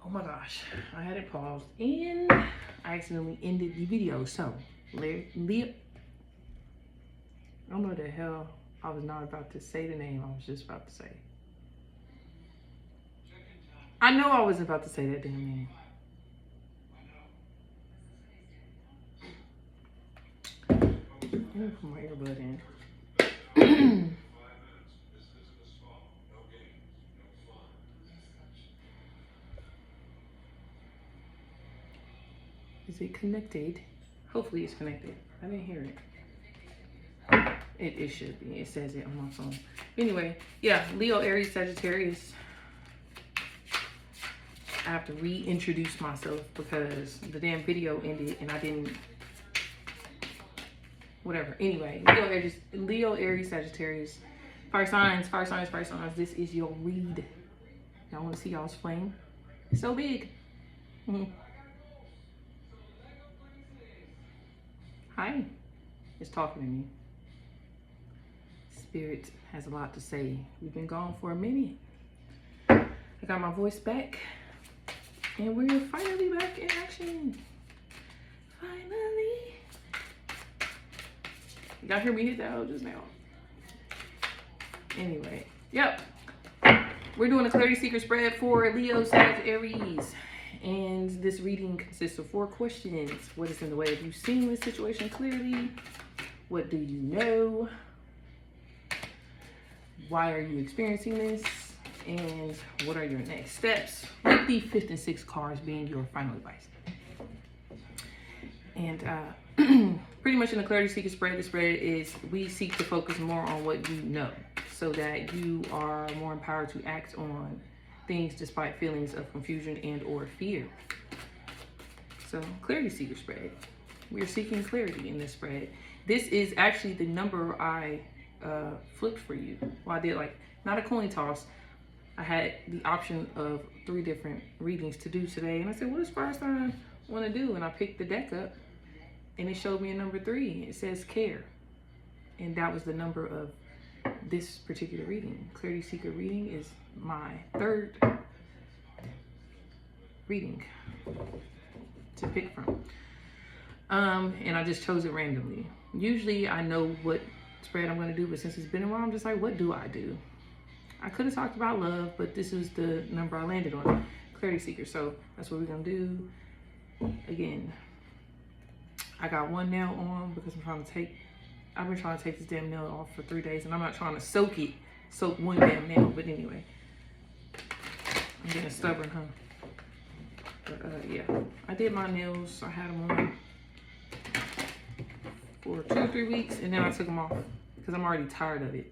Oh my gosh, I had it paused and I accidentally ended the video. So, Leo, I don't know what the hell I was not about to say the name I was just about to say. I know I was about to say that damn name. Let me put my earbud in. Is it connected? Hopefully it's connected. I didn't hear it. It should be. It says it on my phone. Anyway, yeah, Leo, Aries, Sagittarius. I have to reintroduce myself because the damn video ended and I didn't. Whatever. Anyway, Leo, Aries, Sagittarius. Fire signs, fire signs, fire signs. This is your read. Y'all want to see y'all's flame? It's so big. Hi. It's talking to me. Spirit has a lot to say. We've been gone for a minute. I got my voice back. And we're finally back in action. Finally. Y'all hear me hit that just now? Anyway, yep. We're doing a clarity seeker spread for Leo, Sag, Aries. And this reading consists of 4 questions. What is in the way of you seeing this situation clearly? What do you know? Why are you experiencing this? And what are your next steps? With the 5th and 6th cards being your final advice. And pretty much in the clarity seeker spread, the spread is we seek to focus more on what you know so that you are more empowered to act on things despite feelings of confusion and or fear. So clarity seeker spread. We're seeking clarity in this spread. This is actually the number I flipped for you. Well, I did like, not a coin toss. I had the option of 3 different readings to do today. And I said, what does fire sign want to do? And I picked the deck up and it showed me a number 3. It says care. And that was the number of this particular reading. Clarity seeker reading is my 3rd reading to pick from. And I just chose it randomly. Usually I know what spread I'm going to do, but since it's been a while, I'm just like, what do I do? I could have talked about love, but this is the number I landed on, clarity seeker. So that's what we're going to do. Again, I got one nail on because I've been trying to take this damn nail off for 3 days, and I'm not trying to soak one damn nail, but anyway. I'm getting stubborn, huh? But yeah, I did my nails. I had them on for 2 or 3 weeks, and then I took them off because I'm already tired of it.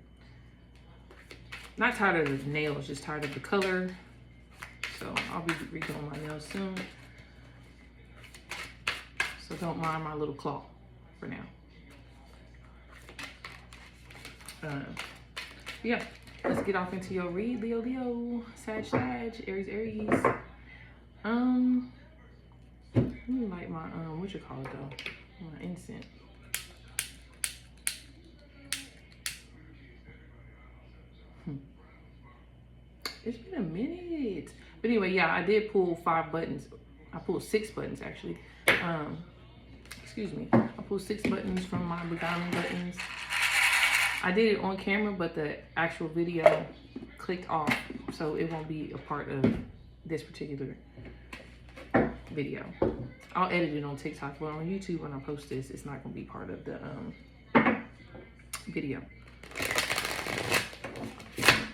Not tired of the nails, just tired of the color. So I'll be redoing my nails soon. So don't mind my little claw for now. Yeah, let's get off into your read. Leo, Leo, Sag, Sag, Aries, Aries. Let me light my what you call it though? My incense. It's been a minute. But anyway, yeah, I did pull 5 buttons. I pulled 6 buttons actually. Excuse me. I pulled 6 buttons from my beguiling buttons. I did it on camera, but the actual video clicked off, so it won't be a part of this particular video. I'll edit it on TikTok, but on YouTube when I post this, it's not gonna be part of the video.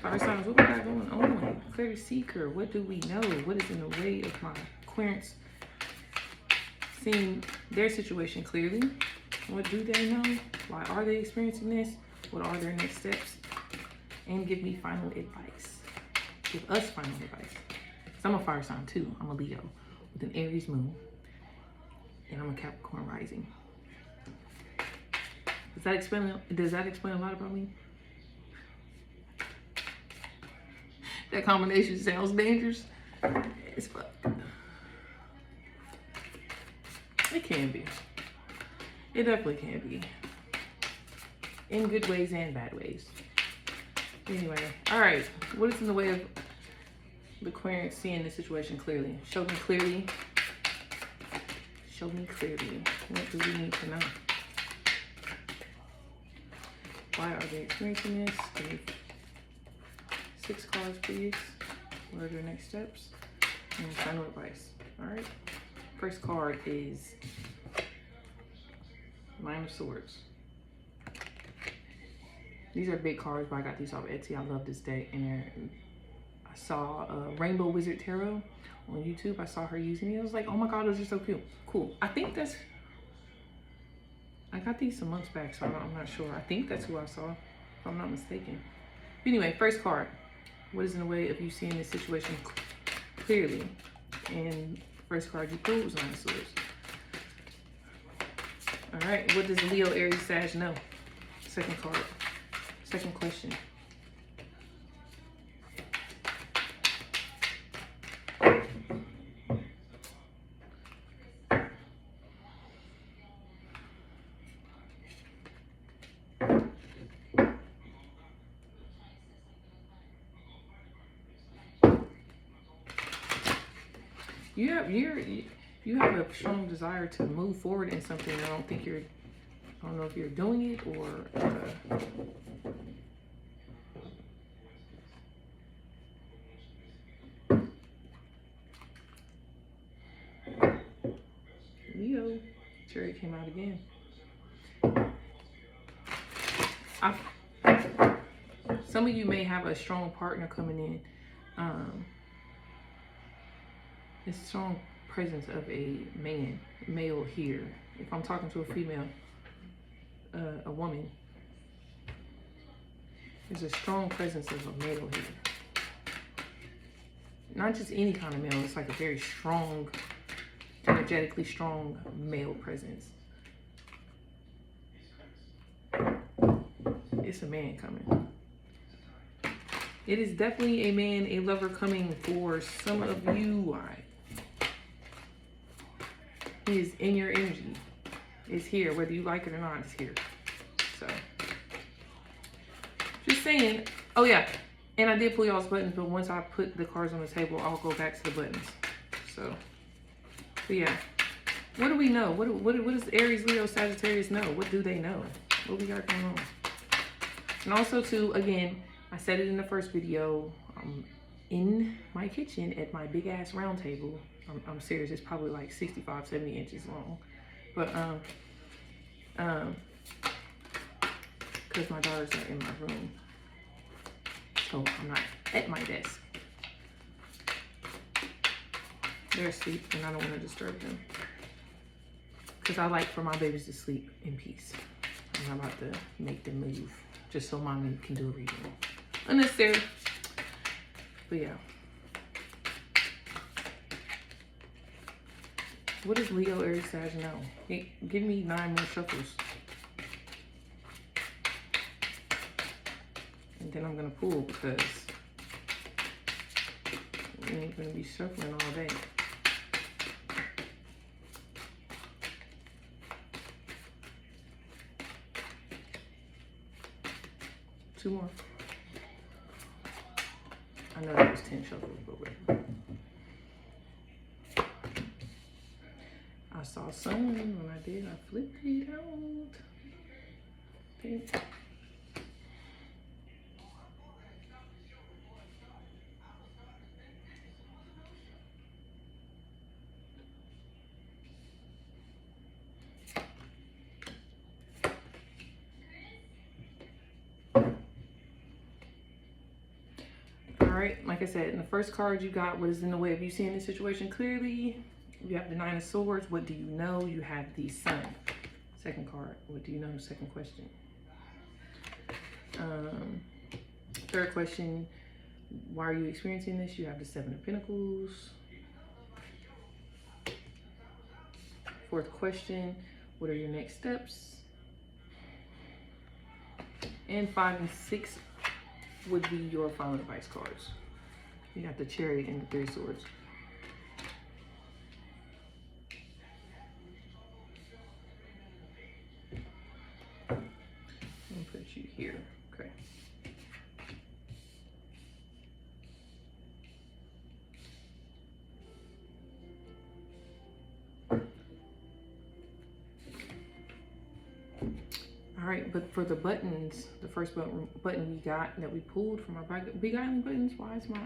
Fire signs, what we got going on? Clarity seeker, what do we know? What is in the way of my querents seeing their situation clearly? What do they know? Why are they experiencing this? What are their next steps? And give me final advice. Give us final advice. Because I'm a fire sign too. I'm a Leo with an Aries moon. And I'm a Capricorn rising. Does that explain a lot about me? That combination sounds dangerous. It's fuck. It can be. It definitely can be. In good ways and bad ways. Anyway, all right. What is in the way of The Queen seeing the situation clearly. Show me clearly. Show me clearly. What do we need to know? Why are they experiencing this? Give me 6 cards, please. What are their next steps? And final advice. All right. First card is Nine of Swords. These are big cards, but I got these off Etsy. I love this deck. And I saw Rainbow Wizard Tarot on YouTube. I saw her using it. I was like, oh my God, those are so cute. Cool. I think that's, I got these some months back, so I'm not sure. I think that's who I saw, if I'm not mistaken. But anyway, first card. What is in the way of you seeing this situation clearly? And first card you pulled was Nine of Swords. All right, what does Leo, Aries, Sag know? Second card. Second question. You have a strong desire to move forward in something. I don't know if you're doing it or Leo. Cherry came out again. Some of you may have a strong partner coming in. This strong presence of a male here. If I'm talking to a female, a woman, there's a strong presence of a male here. Not just any kind of male, it's like a very strong, energetically strong male presence. It's a man coming. It is definitely a man, a lover coming for some of you. He is in your energy. It's here, whether you like it or not, it's here. So, just saying. Oh yeah, and I did pull y'all's buttons, but once I put the cards on the table, I'll go back to the buttons. So, but yeah. What do we know? What does Aries, Leo, Sagittarius know? What do they know? What we got going on? And also too, again, I said it in the first video, in my kitchen at my big ass round table. I'm serious, it's probably like 65, 70 inches long. But, because my daughters are in my room. So I'm not at my desk. They're asleep and I don't want to disturb them. Because I like for my babies to sleep in peace. I'm not about to make them move just so mommy can do a reading. Unnecessary. But yeah. What does Leo, Aries, Sag know? Hey, give me 9 more shuffles. And then I'm going to pull because we ain't going to be shuffling all day. Two more. I know that was 10 shuffles, but whatever. I saw sun when I did. I flipped it out. Okay. All right, like I said, in the first card you got what is in the way of you seeing the situation clearly. You have the Nine of Swords. What do you know? You have the Sun. Second card. What do you know? Second question. Third question. Why are you experiencing this? You have the Seven of Pentacles. Fourth question. What are your next steps? And 5 and 6 would be your final advice cards. You got the Chariot and the 3 Swords. Put you here. Okay. right, but for the buttons, the first button we got that we pulled from our bag, we got any buttons? Why is my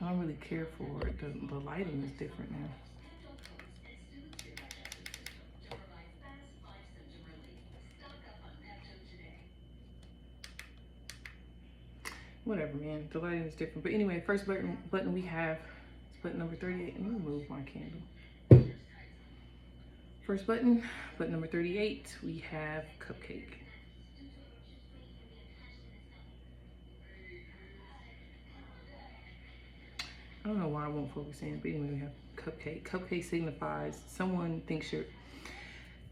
I don't really care for it. The lighting is different now. Whatever, man. The lighting is different. But anyway, first button we have is button number 38. Let me move my candle. First button number 38, we have cupcake. I don't know why I won't focus in, but anyway, we have cupcake. Cupcake signifies someone thinks you're,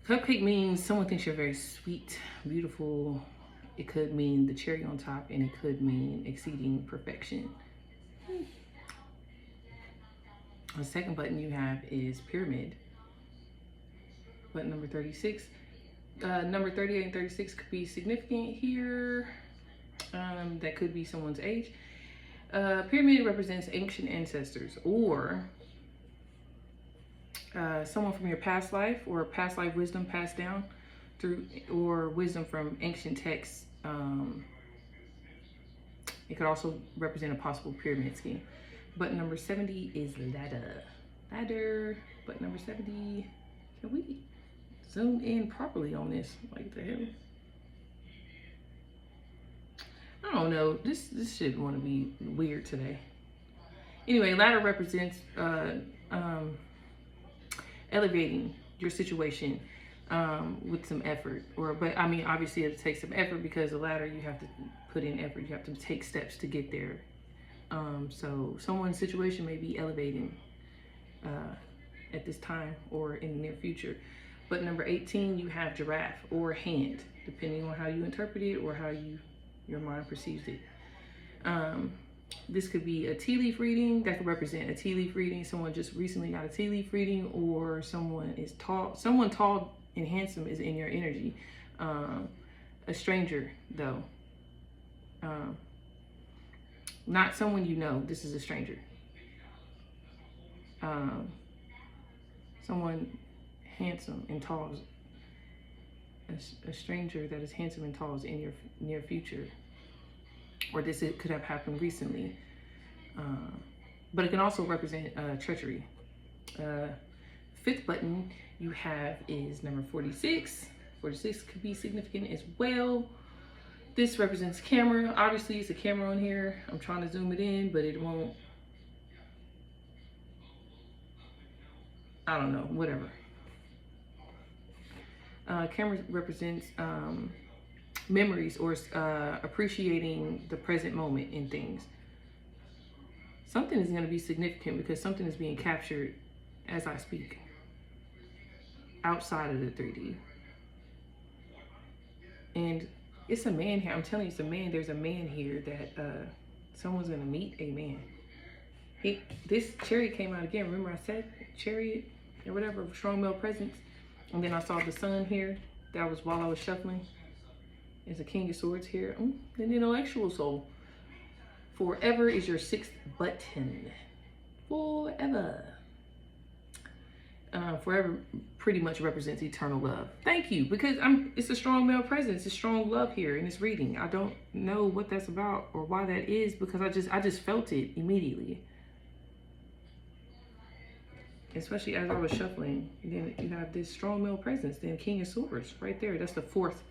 cupcake means someone thinks you're very sweet, beautiful. It could mean the cherry on top, and it could mean exceeding perfection. The second button you have is pyramid. Button number 36. Number 38 and 36 could be significant here. That could be someone's age. Pyramid represents ancient ancestors, or someone from your past life, or past life wisdom passed down through, or wisdom from ancient texts. It could also represent a possible pyramid scheme. Button number 70 is ladder. Ladder. Button number 70. Can we zoom in properly on this? Like the hell? I don't know. This shit want to be weird today. Anyway, ladder represents elevating your situation with some effort. But I mean, obviously it takes some effort, because the ladder, you have to put in effort. You have to take steps to get there. So someone's situation may be elevating at this time or in the near future. But number 18, you have giraffe or hand, depending on how you interpret it or how your mind perceives it. This could be a tea leaf reading. That could represent a tea leaf reading. Someone just recently got a tea leaf reading, or someone is tall. Someone tall and handsome is in your energy. A stranger, though. Not someone you know. This is a stranger. Someone handsome and tall. A stranger that is handsome and tall is in your near future. Or it could have happened recently. But it can also represent treachery. Fifth button you have is number 46. 46 could be significant as well. This represents camera. Obviously, it's a camera on here. I'm trying to zoom it in, but it won't. I don't know, whatever. Camera represents memories, or appreciating the present moment in things. Something is going to be significant because something is being captured as I speak outside of the 3D. And it's a man here. I'm telling you, it's a man. There's a man here that someone's going to meet a man. This chariot came out again. Remember I said chariot or whatever, strong male presence. And then I saw the sun here. That was while I was shuffling. There's a king of swords here. An intellectual soul. Forever is your sixth button. Forever. Forever pretty much represents eternal love. Thank you, because it's a strong male presence. It's strong love here in this reading. I don't know what that's about or why that is, because I just felt it immediately. Especially as I was shuffling. And then you have this strong male presence. Then king of swords right there. That's the fourth.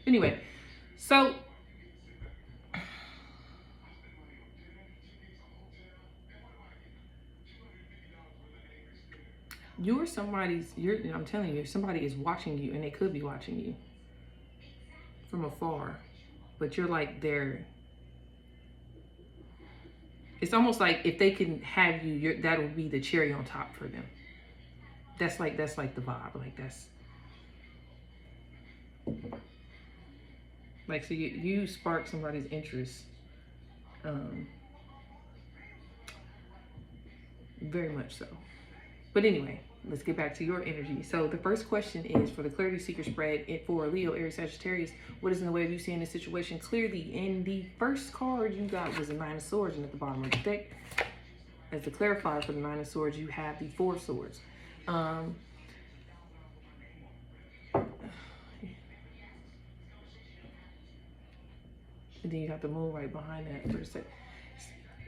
Anyway, so I'm telling you, somebody is watching you, and they could be watching you from afar, but you're like there. It's almost like if they can have you, that would be the cherry on top for them. That's like the vibe. Like that's like, so you spark somebody's interest. very much so. But anyway, let's get back to your energy. So the first question is for the Clarity Seeker spread for Leo, Aries, Sagittarius. What is in the way of you seeing the situation clearly? And the first card you got was a Nine of Swords, and at the bottom of the deck, as a clarifier for the Nine of Swords, you have the Four of Swords. And then you got the moon right behind that for a sec.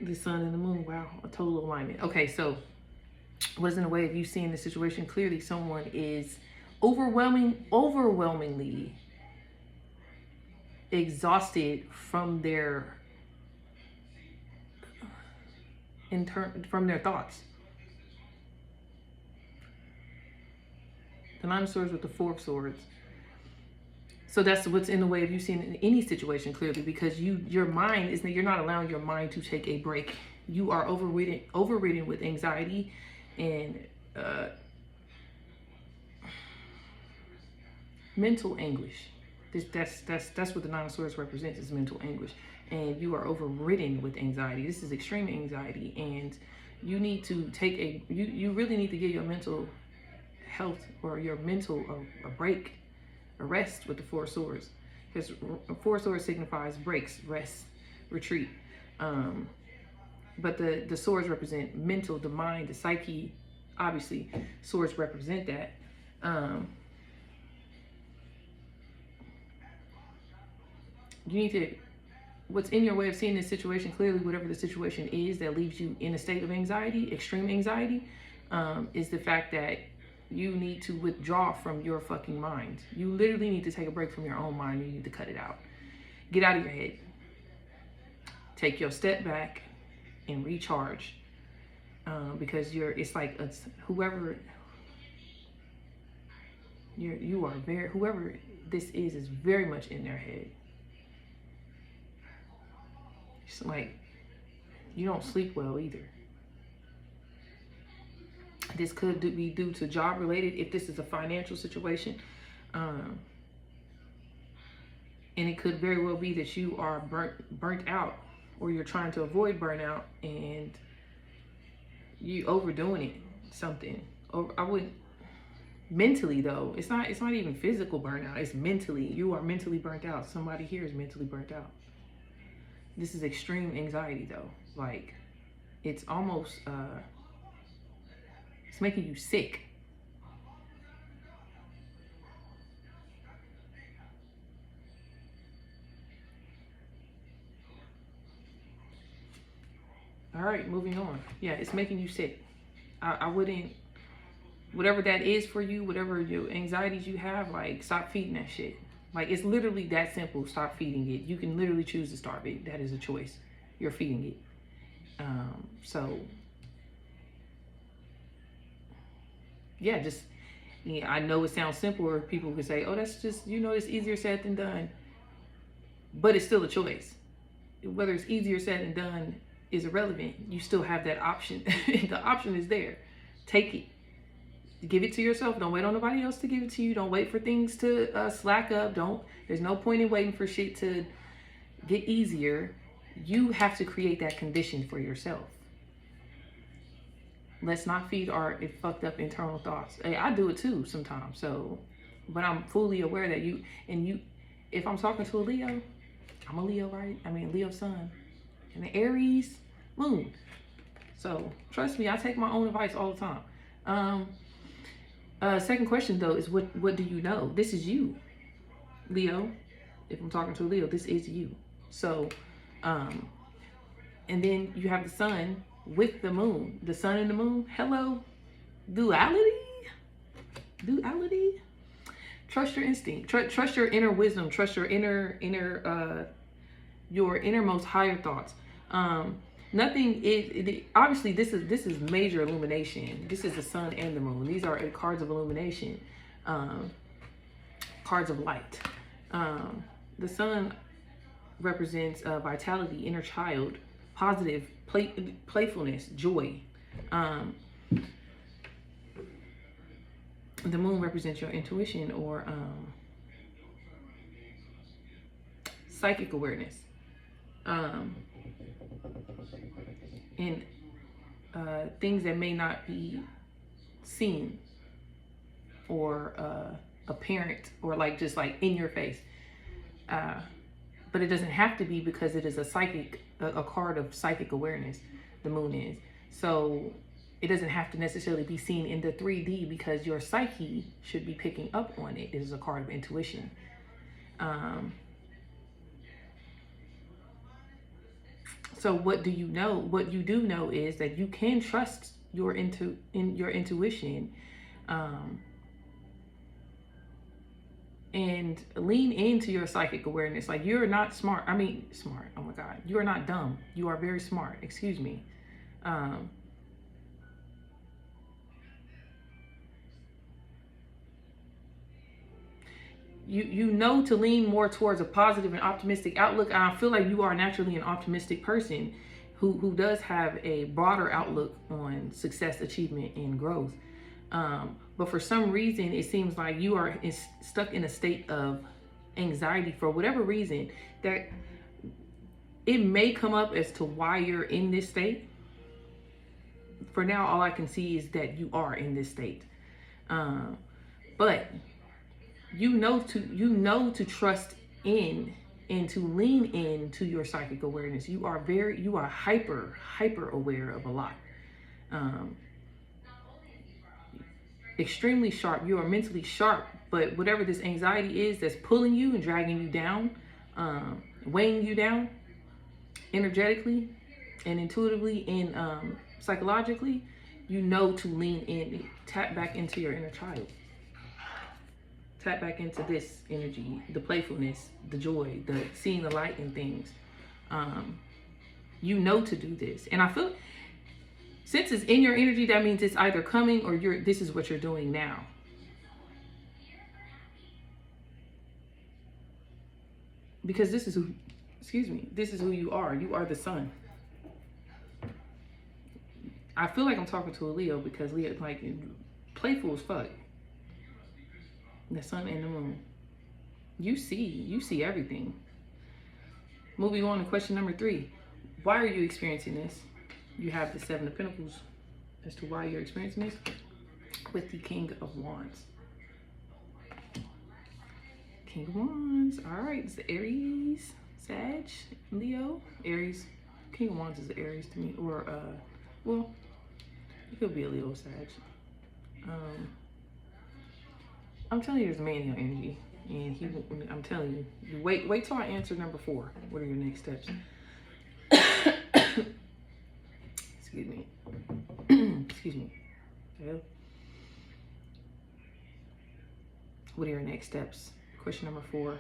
The sun and the moon, wow, a total alignment. Okay, so what is in the way of you seeing the situation clearly? Someone is overwhelmingly exhausted from their thoughts. The Nine of Swords with the Four of Swords. So that's what's in the way of you seeing in any situation clearly, because your mind is, you're not allowing your mind to take a break. You are overridden with anxiety and mental anguish. That's what the Nine of Swords represents, is mental anguish. And you are overridden with anxiety. This is extreme anxiety, and you need to take you really need to give your mental health or your mental a break, a rest with the Four of Swords, because Four of Swords signifies breaks, rest, retreat. But the swords represent mental, the mind, the psyche. Obviously, swords represent that. You need to, what's in your way of seeing this situation clearly, whatever the situation is that leaves you in a state of anxiety, extreme anxiety, is the fact that you need to withdraw from your fucking mind. You literally need to take a break from your own mind. You need to cut it out. Get out of your head. Take your step back and recharge. Because whoever this is very much in their head. It's like you don't sleep well either. This could be due to job related, if this is a financial situation. And it could very well be that you are burnt out, or you're trying to avoid burnout and you overdoing it, something. Or I wouldn't, mentally though, it's not even physical burnout, it's mentally. You are mentally burnt out. Somebody here is mentally burnt out. This is extreme anxiety though. Like, it's almost, it's making you sick. All right, moving on. Yeah, it's making you sick. I wouldn't, whatever that is for you, whatever your anxieties you have, like, stop feeding that shit. Like, it's literally that simple. Stop feeding it. You can literally choose to starve it. That is a choice. You're feeding it. Yeah, I know it sounds simple, or people could say, oh, that's just, it's easier said than done. But it's still a choice. Whether it's easier said than done is irrelevant. You still have that option. The option is there. Take it. Give it to yourself. Don't wait on nobody else to give it to you. Don't wait for things to slack up. There's no point in waiting for shit to get easier. You have to create that condition for yourself. Let's not feed our fucked up internal thoughts. Hey, I do it too sometimes. But I'm fully aware that if I'm talking to a Leo, I'm a Leo, right? I mean, Leo sun and the Aries moon. So trust me, I take my own advice all the time. Second question though is what do you know? This is you, Leo. If I'm talking to a Leo, this is you. So, and then you have the sun with the moon. The sun and the moon. Hello, duality. Trust your instinct. Trust your inner wisdom. Trust your your innermost higher thoughts. Nothing is obviously this is major illumination. This is the sun and the moon. These are cards of illumination, cards of light. The sun represents vitality, inner child, positive playfulness, joy. The moon represents your intuition or psychic awareness. And things that may not be seen or apparent or like just like in your face. But it doesn't have to be, because it is a card of psychic awareness, the moon is. So it doesn't have to necessarily be seen in the 3D, because your psyche should be picking up on it. It is a card of intuition. So what do you know? What you do know is that you can trust your intuition, and lean into your psychic awareness. Like, you're not smart. I mean, smart. Oh my God. You are not dumb. You are very smart. Excuse me. You know to lean more towards a positive and optimistic outlook. And I feel like you are naturally an optimistic person who does have a broader outlook on success, achievement, and growth. But for some reason, it seems like you are stuck in a state of anxiety for whatever reason, that it may come up as to why you're in this state. For now, all I can see is that you are in this state. But you know to trust in and to lean into your psychic awareness. You are hyper aware of a lot. Extremely sharp. You are mentally sharp, but whatever this anxiety is that's pulling you and dragging you down, weighing you down energetically and intuitively and psychologically, you know to lean in, tap back into your inner child. Tap back into this energy, the playfulness, the joy, the seeing the light in things. You know to do this. And I feel, since it's in your energy, that means it's either coming or this is what you're doing now. Because this is who you are. You are the sun. I feel like I'm talking to a Leo, because Leo, like, playful as fuck. The sun and the moon. You see everything. Moving on to question number 3. Why are you experiencing this? You have the 7 of Pentacles as to why you're experiencing this, with the King of Wands. King of Wands. All right, it's the Aries, Sag, Leo, Aries. King of Wands is the Aries to me, or well, it could be a Leo, Sag. I'm telling you, there's a man in your energy, and I'm telling you, wait till I answer number 4. What are your next steps? Excuse me. Excuse me. Yeah. What are your next steps? Question number 4.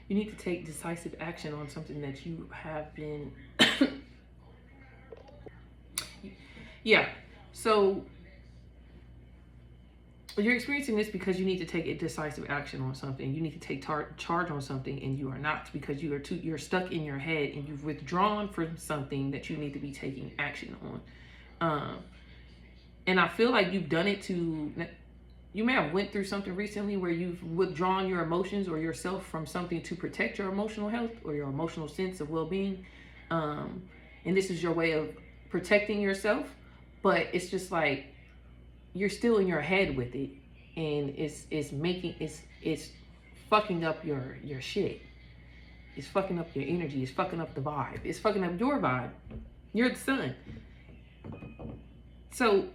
You need to take decisive action on something that you have been yeah, so you're experiencing this because you need to take a decisive action on something. You need to take charge on something, and you are not, because you're stuck in your head and you've withdrawn from something that you need to be taking action on. And I feel like you've done it you may have went through something recently where you've withdrawn your emotions or yourself from something to protect your emotional health or your emotional sense of well-being. And this is your way of protecting yourself, but it's just like you're still in your head with it, and it's fucking up your shit. It's fucking up your energy. It's fucking up the vibe. It's fucking up your vibe. You're the sun. So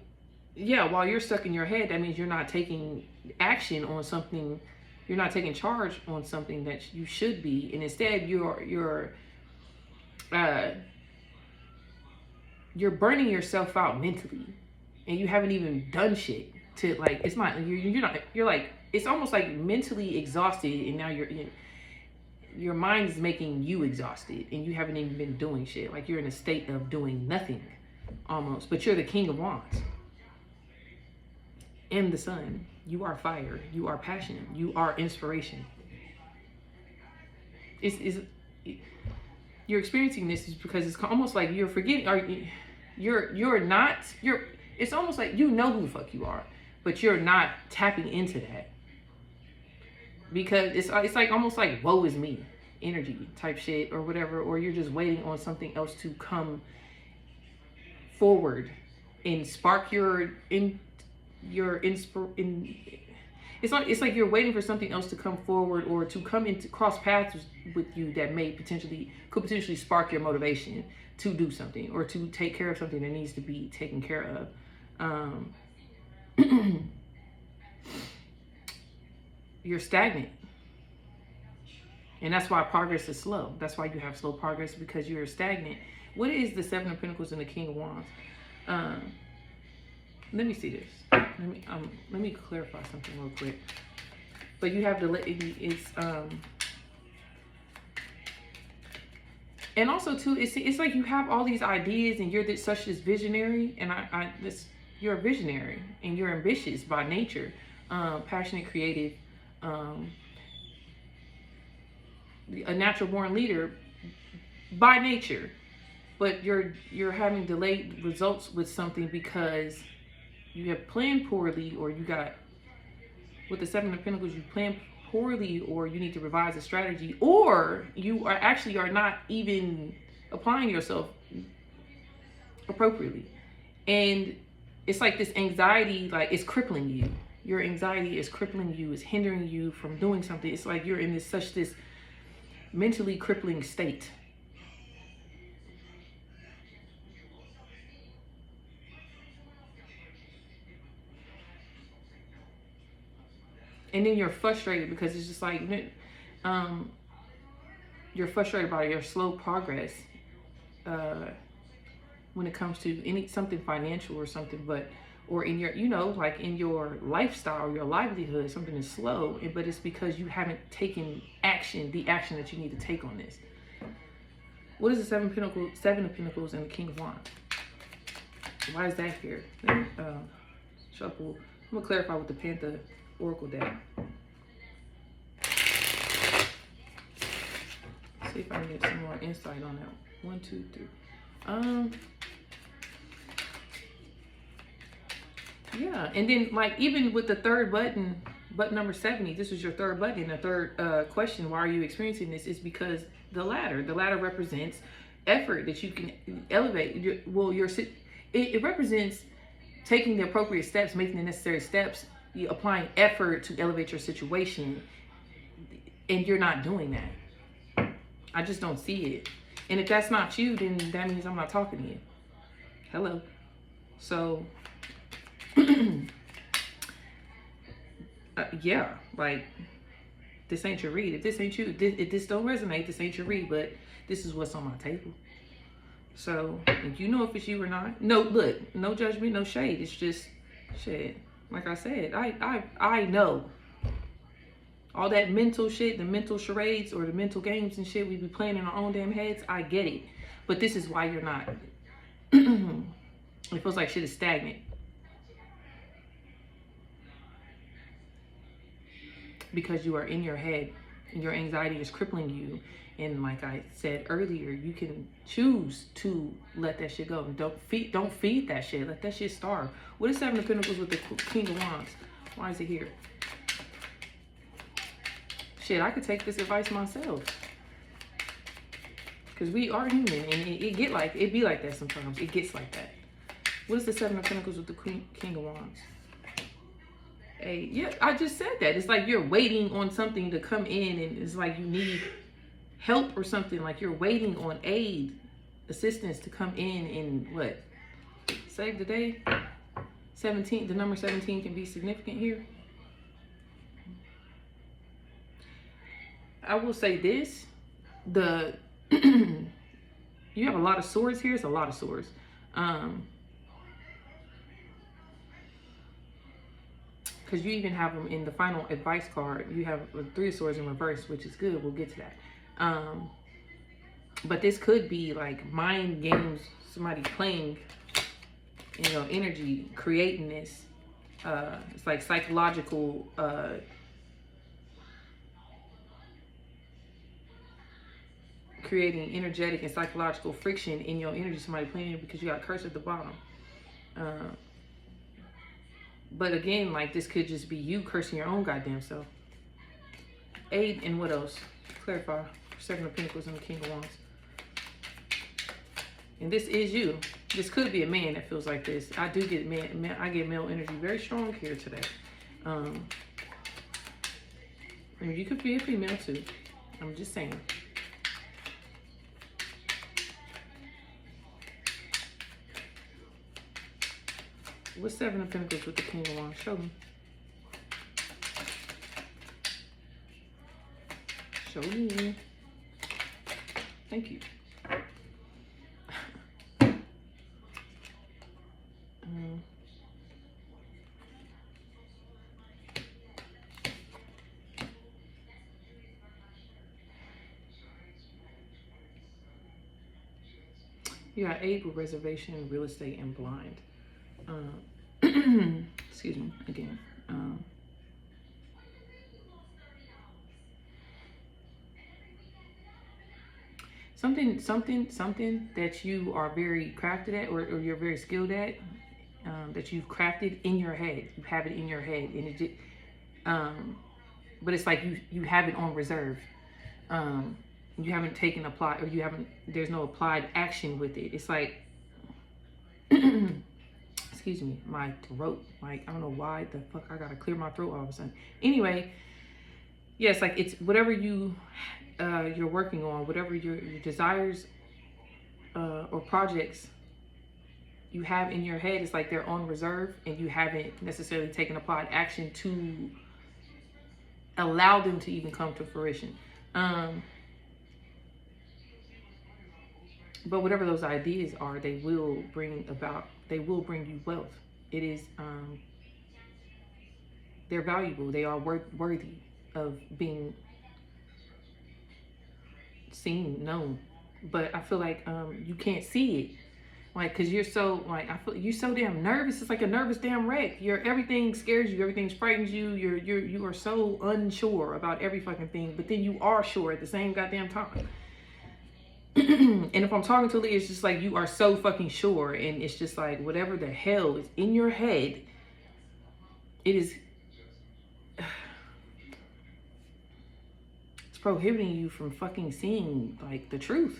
yeah, while you're stuck in your head, that means you're not taking action on something. You're not taking charge on something that you should be, and instead you're burning yourself out mentally, and you haven't even done shit to, like, it's not, you're like, it's almost like mentally exhausted, and now your mind is making you exhausted, and you haven't even been doing shit. Like, you're in a state of doing nothing almost, but you're the King of Wands and the sun. You are fire. You are passion. You are inspiration. You're experiencing this is because it's almost like you're forgetting, or it's almost like you know who the fuck you are, but you're not tapping into that. because it's like almost like woe is me energy type shit or whatever, or you're just waiting on something else to come forward and spark it's like you're waiting for something else to come forward or to come into cross paths with you that could potentially spark your motivation to do something or to take care of something that needs to be taken care of. You're stagnant. And that's why progress is slow. That's why you have slow progress, because you're stagnant. What is the Seven of Pentacles and the King of Wands? Let me see this. Let me clarify something real quick. But you have and also too, it's like you have all these ideas and you're such this visionary, and you're a visionary and you're ambitious by nature, passionate, creative, a natural born leader by nature, but you're having delayed results with something because you have planned poorly, or you got, with the Seven of Pentacles, you planned poorly, or you need to revise a strategy, or you are not even applying yourself appropriately. And it's like this anxiety, like it's crippling you. Your anxiety is crippling you, is hindering you from doing something. It's like you're in this mentally crippling state. And then you're frustrated because it's just like, you're frustrated by your slow progress when it comes to something financial or something, or in your, like in your lifestyle, your livelihood, something is slow, but it's because you haven't taken the action that you need to take on this. What is the Seven of Pentacles and the King of Wands? Why is that here? Let me shuffle. I'm gonna clarify with the Panther Oracle deck. See if I can get some more insight on that. 1, 2, 3. Yeah, and then like even with the third button number 70, this was your third button. The third question, why are you experiencing this, is because the ladder represents effort that you can elevate. It represents taking the appropriate steps, making the necessary steps, applying effort to elevate your situation, and you're not doing that. I just don't see it. And if that's not you, then that means I'm not talking to you. Hello. So yeah, like this ain't your read. If this ain't you, if this don't resonate, this ain't your read, but this is what's on my table. So if you know if it's you or not. No, look, no judgment, no shade. It's just shit. Like I said, I know all that mental shit, the mental charades or the mental games and shit we be playing in our own damn heads. I get it, but this is why you're not. It feels like shit is stagnant because you are in your head and your anxiety is crippling you. And like I said earlier, you can choose to let that shit go. Don't feed that shit. Let that shit starve. What is Seven of Pentacles with the King of Wands? Why is it here? Shit, I could take this advice myself. Because we are human, and it be like that sometimes. It gets like that. What is the Seven of Pentacles with the King of Wands? Hey, yeah, I just said that. It's like you're waiting on something to come in, and it's like you need help or something. Like you're waiting on aid, assistance to come in and what? Save the day? 17, the number 17 can be significant here. I will say this, you have a lot of swords here. It's a lot of swords. Because you even have them in the final advice card. You have 3 of swords in reverse, which is good. We'll get to that. But this could be like mind games, somebody playing, energy, creating this. It's like psychological, creating energetic and psychological friction in your energy. Somebody playing it because you got cursed at the bottom. But again, like this could just be you cursing your own goddamn self. 8 and what else? Clarify. 7 of Pentacles and the King of Wands. And this is you. This could be a man that feels like this. I do get man. I get male energy very strong here today. And you could be a female too. I'm just saying. What's 7 of Pentacles with the King of Wands? Show me. Show me. Thank you. You got 8 with reservation, real estate, and blind. Excuse me again. Something that you are very crafted at, or you're very skilled at, that you've crafted in your head. You have it in your head, and it just, but it's like you have it on reserve. You haven't taken applied, or you haven't. There's no applied action with it. It's like, excuse me, my throat. Like, I don't know why the fuck I gotta clear my throat all of a sudden. Anyway, yes, like it's whatever you're working on, whatever your desires or projects you have in your head. It's like they're on reserve, and you haven't necessarily taken applied action to allow them to even come to fruition. But whatever those ideas are, they will bring you wealth. It is, they're valuable. They are worthy of being seen, known. But I feel like you can't see it. Like, cause you're so, like, I feel you're so damn nervous. It's like a nervous damn wreck. Everything scares you. Everything frightens you. You are so unsure about every fucking thing. But then you are sure at the same goddamn time. And if I'm talking to Lee, it's just like you are so fucking sure, and it's just like whatever the hell is in your head, it is. It's prohibiting you from fucking seeing like the truth.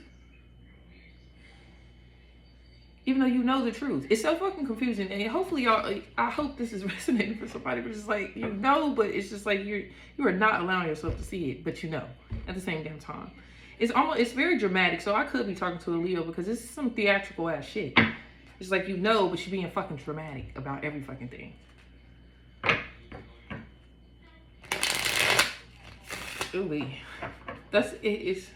Even though you know the truth. It's so fucking confusing. And hopefully y'all, I hope this is resonating for somebody, but it's like, you know, but it's just like you are not allowing yourself to see it, but you know, at the same damn time. It's very dramatic, so I could be talking to a Leo because this is some theatrical ass shit. It's like, you know, but you're being fucking dramatic about every fucking thing. Ooh, that's it. It's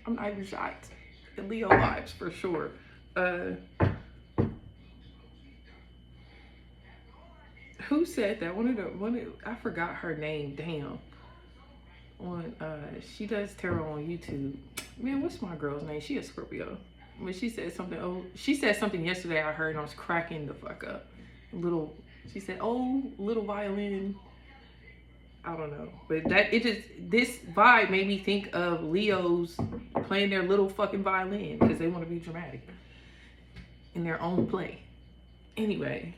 I'm not even shocked. The Leo vibes for sure. Who said that? I forgot her name. Damn. She does tarot on YouTube. Man, what's my girl's name? She a Scorpio. But she said something. Oh, she said something yesterday. I heard, and I was cracking the fuck up. She said, "Oh, little violin." I don't know, but this vibe made me think of Leos playing their little fucking violin because they want to be dramatic in their own play. Anyway,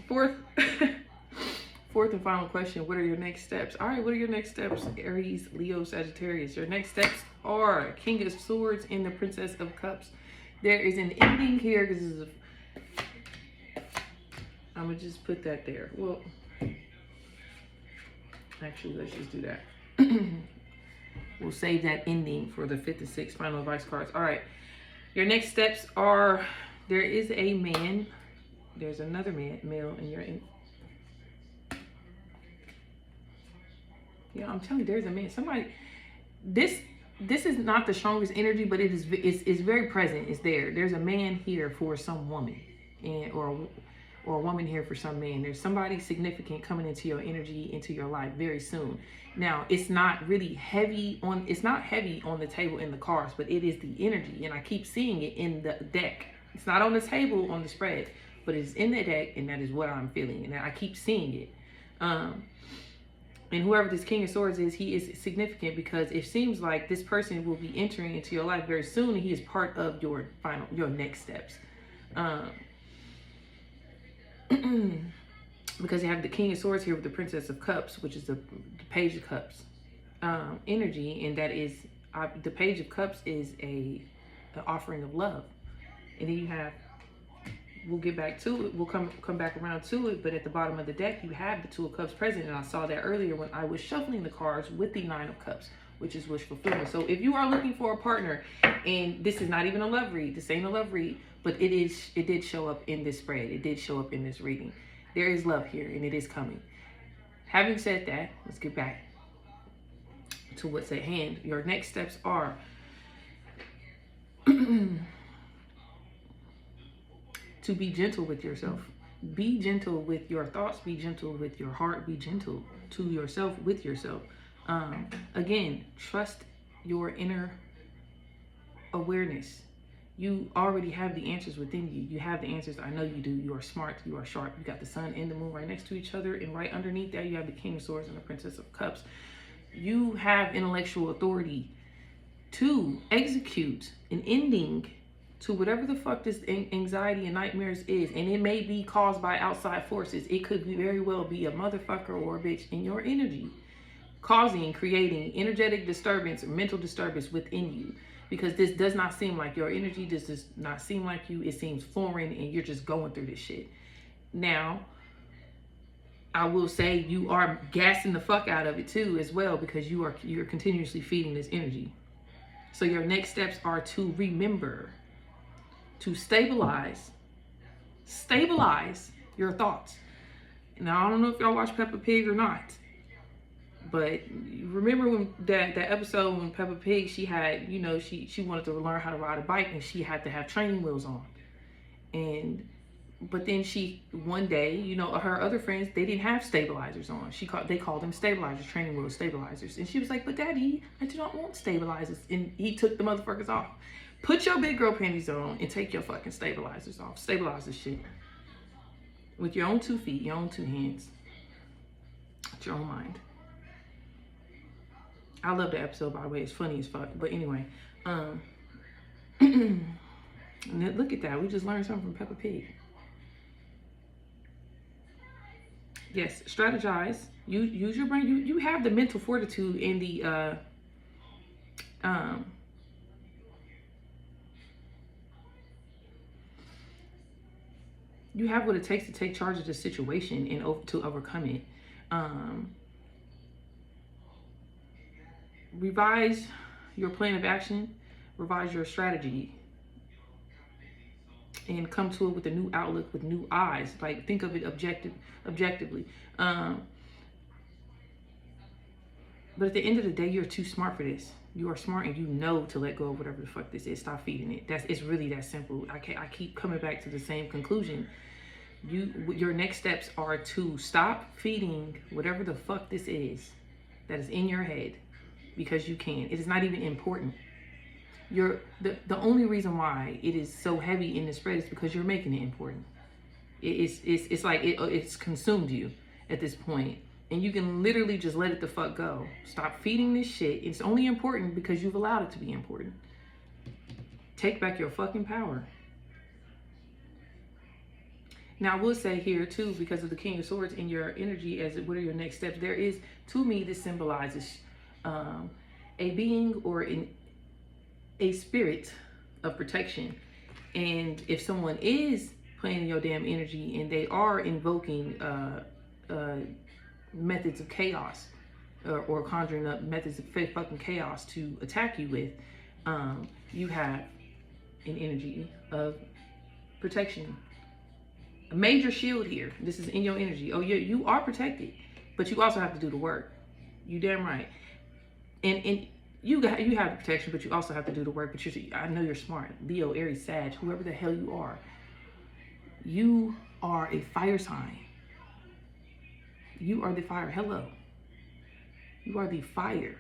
fourth and final question: what are your next steps? All right, what are your next steps, Aries, Leo, Sagittarius? Your next steps are King of Swords and the Princess of Cups. There is an ending here because I'm gonna just put that there. Well. Actually, let's just do that. We'll save that ending for the 5th and 6th final advice cards. All right. Your next steps are, there is a man. There's another male in your... Yeah, I'm telling you, there's a man. Somebody... This is not the strongest energy, but it's very present. It's there. There's a man here for some woman. Or a woman here for some man. There's somebody significant coming into your energy, into your life very soon. Now, it's not really heavy on the table in the cards, but it is the energy. And I keep seeing it in the deck. It's not on the table on the spread, but it's in the deck, and that is what I'm feeling. And I keep seeing it. And whoever this King of Swords is, he is significant because it seems like this person will be entering into your life very soon, and he is part of your next steps. because you have the King of Swords here with the Princess of Cups, which is the Page of Cups energy, and that is the Page of Cups is an offering of love. And then you have, we'll get back to it, we'll come back around to it, but at the bottom of the deck you have the Two of Cups present, and I saw that earlier when I was shuffling the cards with the Nine of Cups, which is wish fulfillment. So if you are looking for a partner, and this is not even a love read, this ain't a love read, but it did show up in this spread, it did show up in this reading. There is love here, and it is coming. Having said that, let's get back to what's at hand. Your next steps are to be gentle with yourself. Be gentle with your thoughts, be gentle with your heart, be gentle to yourself, with yourself. Again, trust your inner awareness. You already have the answers within you. You have the answers. I know you do. You are smart. You are sharp. You got the sun and the moon right next to each other. And right underneath that, you have the King of Swords and the Princess of Cups. You have intellectual authority to execute an ending to whatever the fuck this anxiety and nightmares is. And it may be caused by outside forces. It could be very well be a motherfucker or a bitch in your energy, creating energetic disturbance or mental disturbance within you. Because this does not seem like your energy. This does not seem like you. It seems foreign, and you're just going through this shit. Now, I will say you are gassing the fuck out of it too as well, because you're continuously feeding this energy. So your next steps are to remember to stabilize your thoughts. Now, I don't know if y'all watch Peppa Pig or not, but remember when that episode when Peppa Pig, she had, you know, she wanted to learn how to ride a bike, and she had to have training wheels on. But then one day, you know, her other friends, they didn't have stabilizers on. They called them stabilizers, training wheel stabilizers. And she was like, but Daddy, I do not want stabilizers. And he took the motherfuckers off. Put your big girl panties on and take your fucking stabilizers off. Stabilize this shit. With your own 2 feet, your own 2 hands. With your own mind. I love the episode, by the way. It's funny as fuck. But anyway, look at that. We just learned something from Peppa Pig. Yes, strategize. Use your brain. You have the mental fortitude and the you have what it takes to take charge of the situation and to overcome it. Revise your plan of action, revise your strategy, and come to it with a new outlook, with new eyes. Like, think of it objectively. But at the end of the day, you're too smart for this. You are smart, and you know to let go of whatever the fuck this is. Stop feeding it. It's really that simple. I keep coming back to the same conclusion. Your next steps are to stop feeding whatever the fuck this is that is in your head, because you can. It is not even important. The only reason why it is so heavy in the spread is because you're making it important. It's like it's consumed you at this point, and you can literally just let it the fuck go. Stop feeding this shit. It's only important because you've allowed it to be important. Take back your fucking power. Now, I will say here too, because of the King of Swords in your energy, as what are your next steps? There is, to me, this symbolizes a being or a spirit of protection. And if someone is playing in your damn energy and they are invoking methods of chaos or conjuring up methods of fucking chaos to attack you with, you have an energy of protection. A major shield here. This is in your energy. Oh, you are protected, but you also have to do the work. You damn right. And you have the protection, but you also have to do the work. But I know you're smart. Leo, Aries, Sag, whoever the hell you are a fire sign. You are the fire. Hello. You are the fire.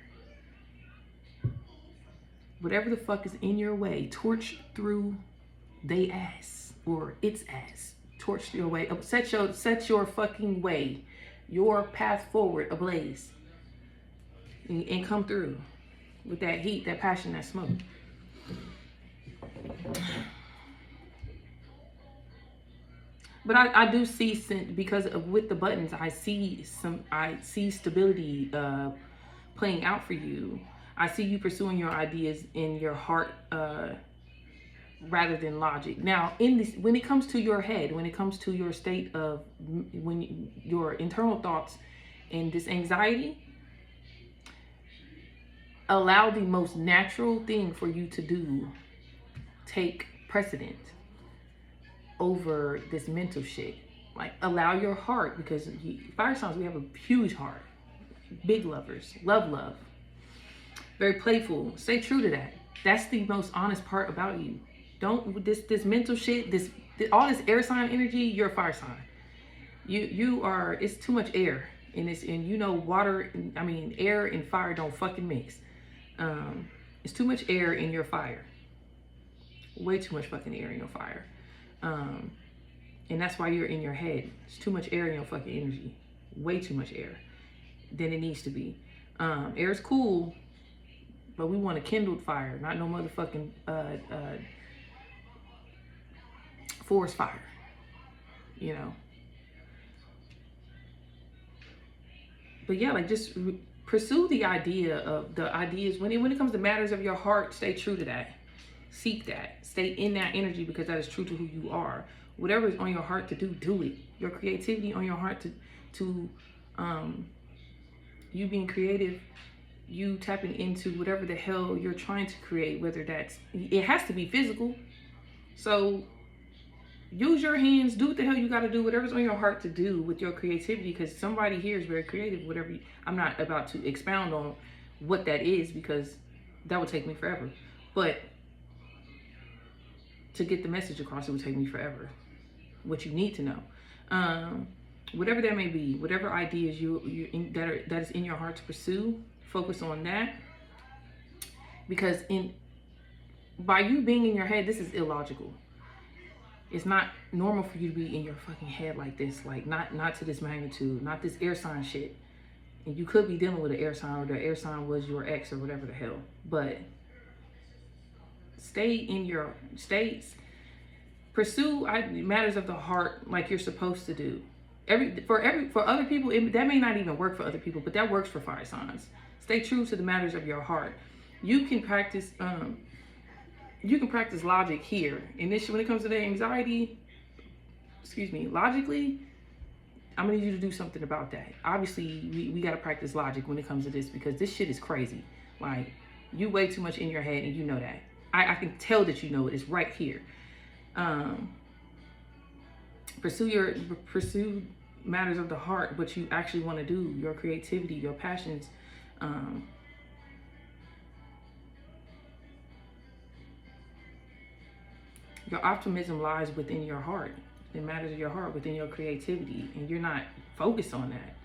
Whatever the fuck is in your way, torch through they ass or its ass. Torch your way. Set your fucking way, your path forward ablaze, and come through with that heat, that passion, that smoke. But I do see, because of, with the buttons, I see stability playing out for you. I see you pursuing your ideas in your heart rather than logic. Now, when it comes to your head, when it comes to your state of your internal thoughts and this anxiety, allow the most natural thing for you to do take precedent over this mental shit. Like, allow your heart, because fire signs, we have a huge heart, big lovers, love, very playful. Stay true to that. That's the most honest part about you. Don't this mental shit, all this air sign energy. You're a fire sign. You are. It's too much air in this, and you know water. I mean, air and fire don't fucking mix. It's too much air in your fire. Way too much fucking air in your fire. And that's why you're in your head. It's too much air in your fucking energy. Way too much air than it needs to be. Air is cool, but we want a kindled fire, not no motherfucking forest fire, you know. But yeah, like, just pursue the ideas when it comes to matters of your heart. Stay true to that. Seek that. Stay in that energy, because that is true to who you are. Whatever is on your heart to do it. Your creativity on your heart to you being creative, you tapping into whatever the hell you're trying to create, whether it has to be physical. So use your hands, do what the hell you got to do, whatever's on your heart to do with your creativity, because somebody here is very creative. I'm not about to expound on what that is, because that would take me forever. But to get the message across, it would take me forever. What you need to know, whatever that may be, whatever ideas that is in your heart to pursue, focus on that. Because by you being in your head, this is illogical. It's not normal for you to be in your fucking head like this, like not to this magnitude, not this air sign shit. And you could be dealing with an air sign, or the air sign was your ex or whatever the hell. But stay in your states. Pursue matters of the heart like you're supposed to do. For other people, that may not even work for other people, but that works for fire signs. Stay true to the matters of your heart. You can practice logic here. And this, when it comes to the anxiety, logically, I'm gonna need you to do something about that. Obviously, we gotta practice logic when it comes to this, because this shit is crazy. Like, you way too much in your head, and you know that. I can tell that you know it. It's right here. Pursue matters of the heart, what you actually want to do, your creativity, your passions. Your optimism lies within your heart. It matters of your heart, within your creativity, and you're not focused on that.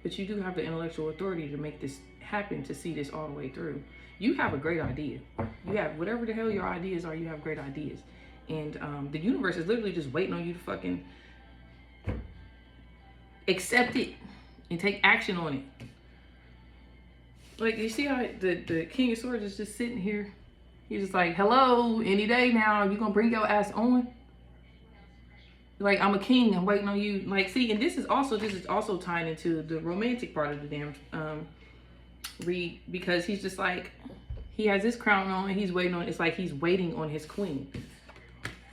But you do have the intellectual authority to make this happen, to see this all the way through. You have a great idea. You have whatever the hell your ideas are, you have great ideas. And the universe is literally just waiting on you to fucking accept it and take action on it. Like, you see how the King of Swords is just sitting here? He's just like, hello, any day now, you gonna bring your ass on? Like, I'm a king, I'm waiting on you. Like, see, and this is also tying into the romantic part of the damn read, because he's just like, he has his crown on and he's waiting on, it's like he's waiting on his queen.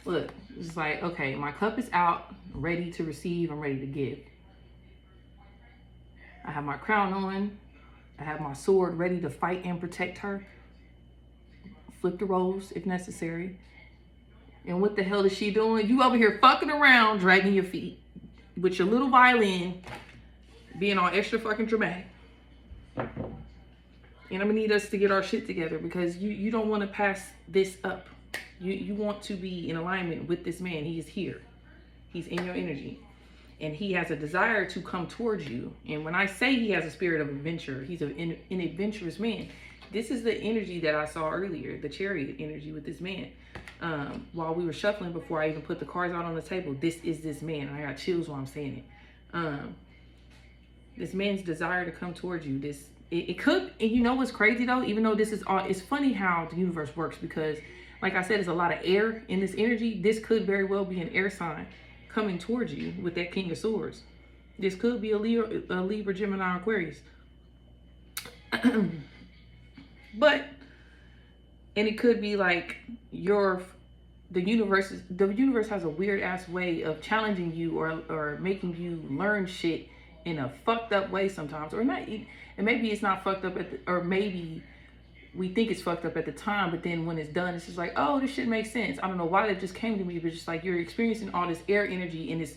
Look, it's like, okay, my cup is out, I'm ready to receive, I'm ready to give. I have my crown on, I have my sword ready to fight and protect her. Flip the roles if necessary. And what the hell is she doing? You over here fucking around, dragging your feet with your little violin, being all extra fucking dramatic. And I'm gonna need us to get our shit together, because you don't want to pass this up. You want to be in alignment with this man. He is here. He's in your energy. And he has a desire to come towards you. And when I say he has a spirit of adventure, he's an adventurous man. This is the energy that I saw earlier, the chariot energy with this man. While we were shuffling, before I even put the cards out on the table, this is this man. I got chills while I'm saying it. This man's desire to come towards you. It could, and you know what's crazy though? Even though this is all, it's funny how the universe works, because like I said, there's a lot of air in this energy. This could very well be an air sign coming towards you with that King of Swords. This could be a Libra, Gemini, Aquarius. But, and it could be like the universe has a weird ass way of challenging you or making you learn shit in a fucked up way sometimes, or not. And maybe it's not fucked up or maybe we think it's fucked up at the time, but then when it's done, it's just like, oh, this shit makes sense. I don't know why that just came to me, but just like you're experiencing all this air energy and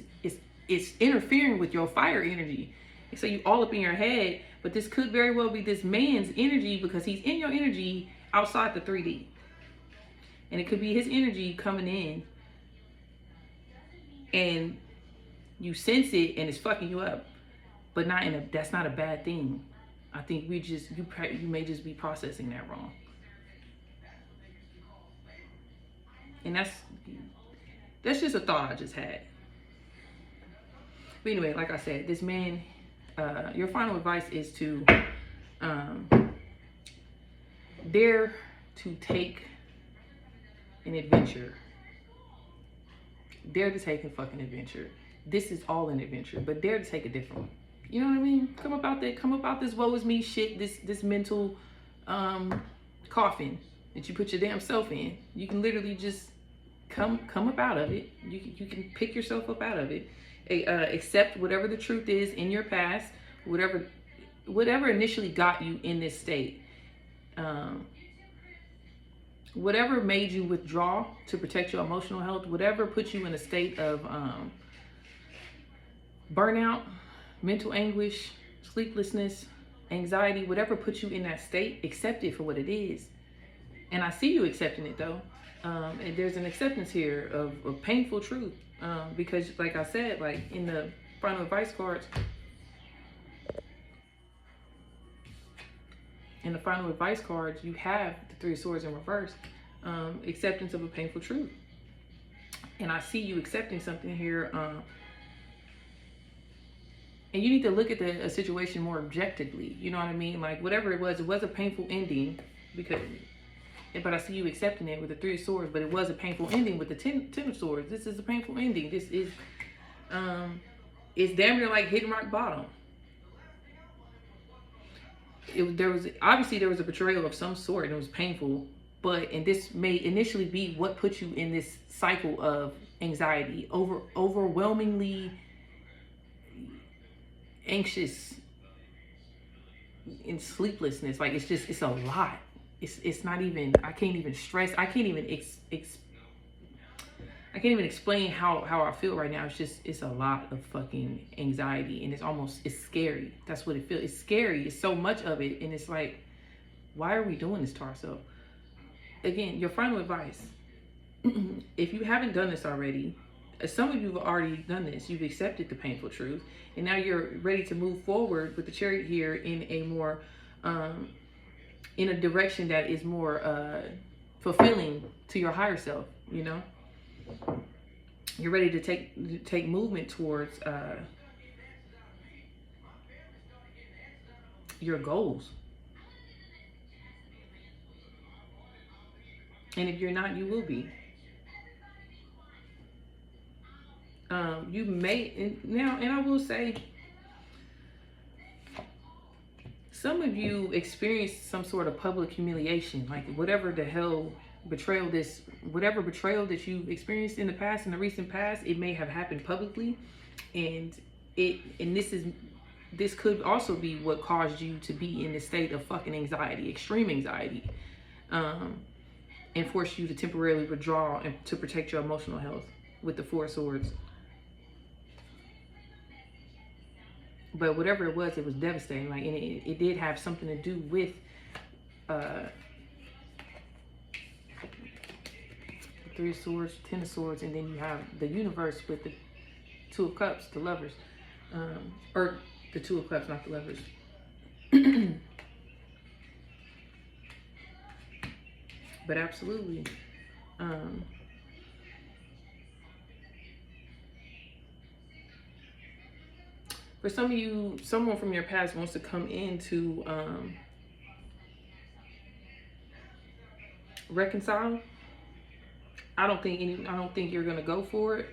it's interfering with your fire energy. And so you all up in your head, but this could very well be this man's energy because he's in your energy outside the 3D. And it could be his energy coming in and you sense it and it's fucking you up, but that's not a bad thing. I think you may just be processing that wrong. And that's just a thought I just had. But anyway, like I said, this man, your final advice is to dare to take an adventure. Dare to take a fucking adventure. This is all an adventure, but dare to take a different one. You know what I mean? Come about this woe is me shit, this mental coffin that you put your damn self in. You can literally just come up out of it. You can pick yourself up out of it. Accept whatever the truth is in your past, whatever initially got you in this state. Whatever made you withdraw to protect your emotional health, whatever put you in a state of burnout, mental anguish, sleeplessness, anxiety, whatever puts you in that state, accept it for what it is. And I see you accepting it though. And there's an acceptance here of painful truth. Because like I said, like in the final advice cards, you have the 3 of Swords in reverse. Acceptance of a painful truth. And I see you accepting something here. And you need to look at a situation more objectively. You know what I mean? Like whatever it was a painful ending but I see you accepting it with the 3 of Swords, but it was a painful ending with the 10 of Swords. This is a painful ending. This is, it's damn near like hitting rock bottom. There was a betrayal of some sort and it was painful, and this may initially be what put you in this cycle of anxiety, overwhelmingly anxious and sleeplessness. Like it's a lot. It's not even, I can't even stress, I can't even explain how I feel right now. It's a lot of fucking anxiety and it's scary. That's what it feels. It's scary. It's so much of it. And it's like, why are we doing this to ourselves? Again, your final advice, if you haven't done this already, some of you have already done this. You've accepted the painful truth and now you're ready to move forward with the Chariot here in a more, in a direction that is more fulfilling to your higher self, you know? You're ready to take movement towards your goals. And if you're not, you will be. You may, and I will say, some of you experienced some sort of public humiliation, like whatever the hell betrayal that you experienced in the past, in the recent past, it may have happened publicly, and this could also be what caused you to be in this state of fucking anxiety, extreme anxiety, and forced you to temporarily withdraw and to protect your emotional health with the 4 of Swords. But whatever it was devastating. Like, and it did have something to do with 3 of Swords, 10 of Swords, and then you have the universe with the 2 of Cups, the Lovers, or the 2 of Cups, not the Lovers. But absolutely, for some of you, someone from your past wants to come in to reconcile I don't think you're gonna go for it.